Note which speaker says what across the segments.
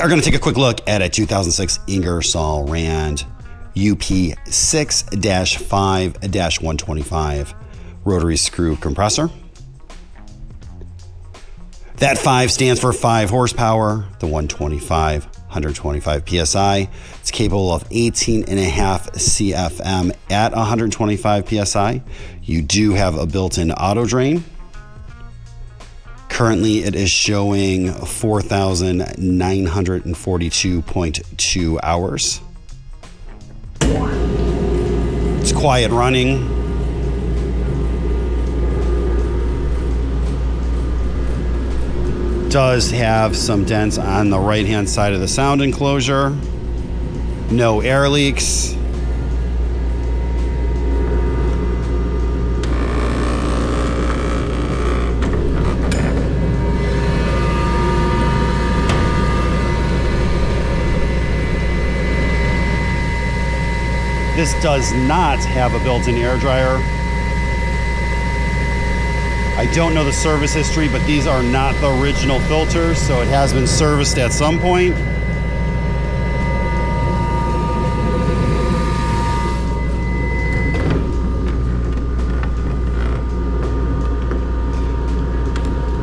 Speaker 1: are going to take a quick look at a 2006 Ingersoll Rand UP6-5-125 Rotary screw compressor. That 5 stands for 5 horsepower, the 125, 125 PSI. It's capable of 18.5 CFM at 125 PSI. You do have a built-in auto drain. Currently, it is showing 4,942.2 hours. It's quiet running. Does have some dents on the right-hand side of the sound enclosure. No air leaks. This does not have a built-in air dryer. I don't know the service history, but these are not the original filters, so it has been serviced at some point.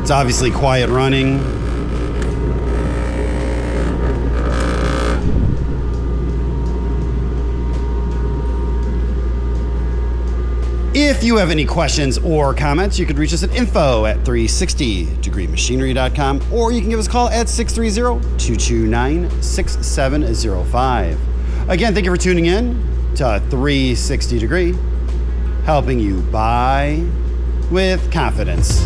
Speaker 1: It's obviously quiet running. If you have any questions or comments, you could reach us at info@360degreemachinery.com, or you can give us a call at 630-229-6705. Again, thank you for tuning in to 360 Degree, helping you buy with confidence.